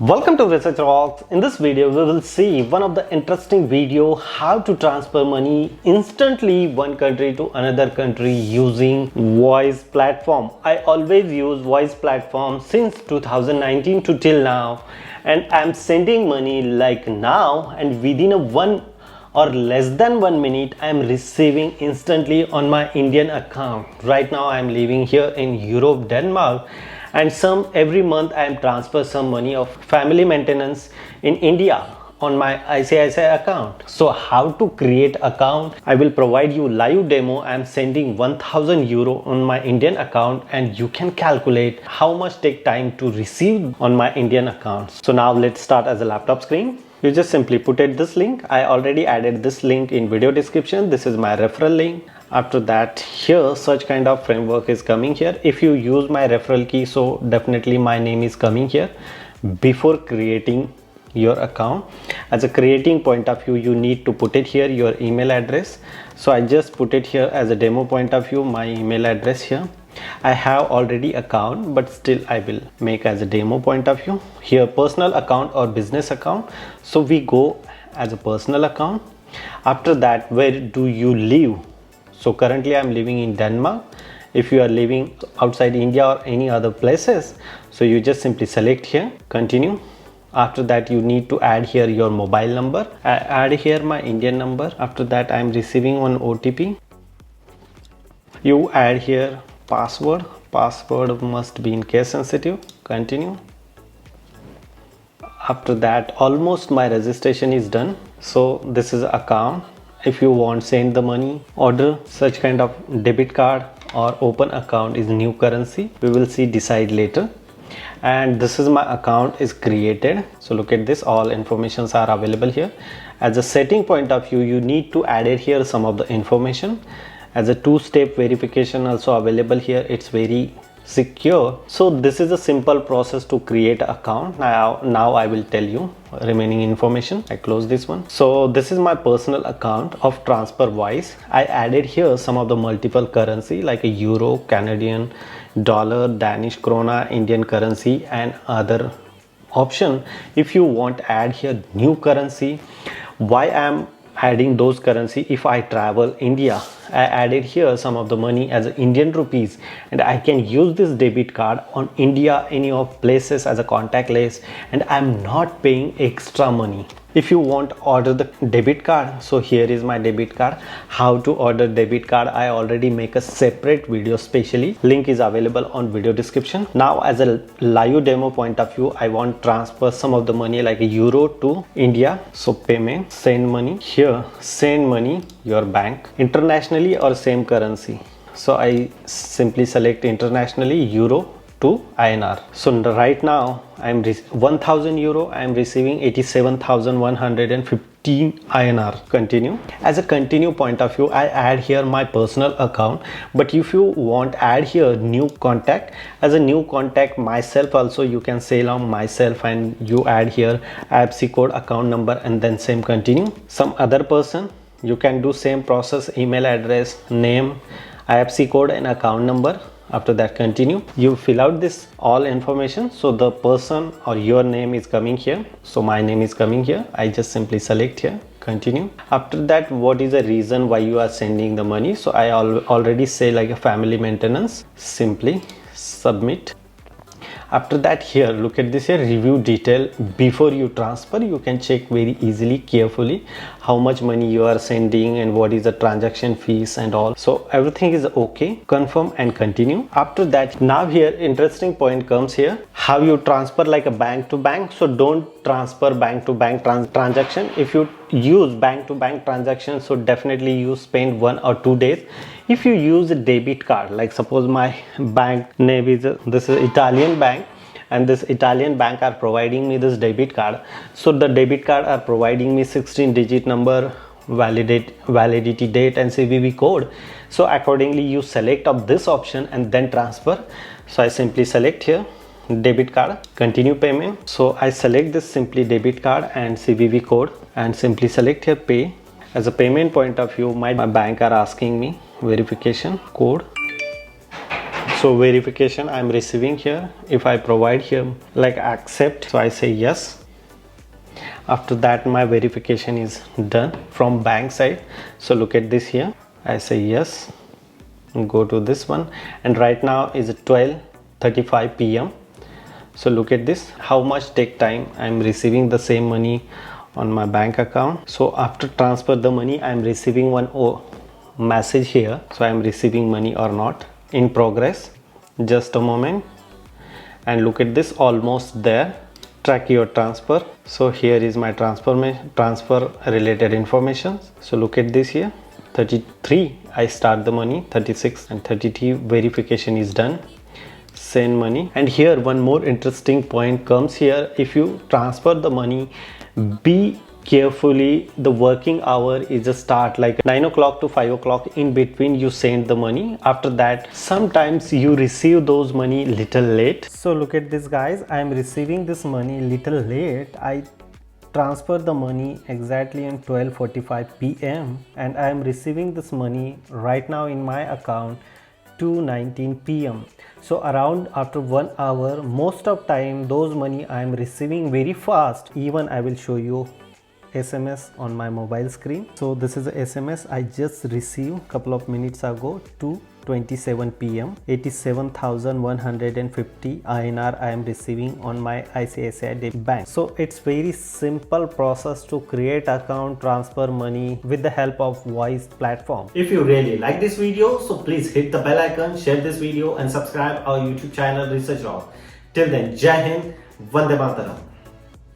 Welcome to Research Rocks. In this video, we will see one of the interesting video how to transfer money instantly one country to another country using voice platform. I always use voice platform since 2019 to till now, and I'm sending money like now, and within a 1 or less than 1 minute I'm receiving instantly on my Indian account. Right now I'm living here in Europe, Denmark, and every month I am transfer some money of family maintenance in India on my ICICI account. So how to create account? I will provide you live demo. I am sending 1000 euro on my Indian account, and you can calculate how much take time to receive on my Indian account. So now let's start as a laptop screen. You just simply put it this link. I already added this link in video description. This is my referral link. After that, here such kind of framework is coming here. If you use my referral key, so definitely my name is coming here before creating your account. As a creating point of view, you need to put it here your email address. So I just put it here as a demo point of view, my email address here. I have already account, but still I will make as a demo point of view here personal account or business account. So we go as a personal account. After that, where do you live? So currently I'm living in Denmark. If you are living outside India or any other places, so you just simply select here, continue. After that, you need to add here your mobile number. I add here my Indian number. After that, I'm receiving one OTP. You add here password. Password must be in case sensitive. Continue. After that, almost my registration is done. So this is account. If you want send the money, order such kind of debit card or open account is new currency. We will see decide later. And this is my account is created. So look at this, all informations are available here. As a setting point of view, you need to add it here some of the information. As a two-step verification also available here. It's very secure. So this is a simple process to create an account. Now I will tell you remaining information. I close this one. So this is my personal account of TransferWise. I added here some of the multiple currency like a euro, Canadian dollar, Danish krona, Indian currency, and other option. If you want add here new currency, why I'm adding those currency? If I travel India, I added here some of the money as Indian rupees, and I can use this debit card on India any of places as a contactless, and I'm not paying extra money. If you want order the debit card, so here is my debit card. How to order debit card, I already make a separate video specially. Link is available on video description. Now as a live demo point of view, I want transfer some of the money like a euro to India. So payment, send money. Here send money your bank, internationally or same currency. So I simply select internationally euro to INR. So right now I'm 1000 euro. I am receiving 87,115 INR. Continue. As a continue point of view, I add here my personal account. But if you want add here new contact, as a new contact myself also, you can say along myself, and you add here IFSC code, account number, and then same continue. Some other person, you can do same process, email address, name, IFSC code, and account number. After that, continue. You fill out this all information. So the person or your name is coming here. So my name is coming here. I just simply select here, continue. After that, what is the reason why you are sending the money? So I already say like a family maintenance. Simply submit. After that, here look at this here, review detail. Before you transfer, you can check very easily, carefully how much money you are sending and what is the transaction fees and all. So everything is okay. Confirm and continue. After that, now here interesting point comes here, how you transfer like a bank to bank. So don't transfer bank to bank transaction. If you use bank to bank transaction, so definitely you spend 1 or 2 days. If you use a debit card, like suppose my bank name is this is Italian bank, and this Italian bank are providing me this debit card. So the debit card are providing me 16-digit number, validity date, and CVV code. So accordingly you select of this option and then transfer. So I simply select here debit card, continue payment. So I select this simply debit card and CVV code, and simply select here pay. As a payment point of view, my bank are asking me verification code. So verification I'm receiving here. If I provide here like accept, so I say yes. After that my verification is done from bank side. So look at this here, I say yes, go to this one, and right now is 12:35 p.m. So look at this, how much take time. I'm receiving the same money on my bank account. So after transfer the money, I'm receiving one message here. So I'm receiving money or not, in progress. Just a moment, and look at this, almost there. Track your transfer. So here is my transfer related information. So look at this here, 33 I start the money, 36 and 33 verification is done. Send money. And here one more interesting point comes here. If you transfer the money, be carefully, the working hour is a start like 9 o'clock to 5 o'clock. In between you send the money. After that sometimes you receive those money little late. So look at this guys, I am receiving this money little late. I transfer the money exactly on 12:45 p.m. and I am receiving this money right now in my account 2:19 p.m. So around after 1 hour, most of time those money I am receiving very fast. Even I will show you SMS on my mobile screen. So this is a SMS I just received couple of minutes ago, 2:27 p.m. 87,150 INR I am receiving on my ICICI bank. So it's very simple process to create account, transfer money with the help of Wise platform. If you really like this video, so please hit the bell icon, share this video and subscribe our YouTube channel Research Rock. Till then, Jai Hind, Vande Mataram.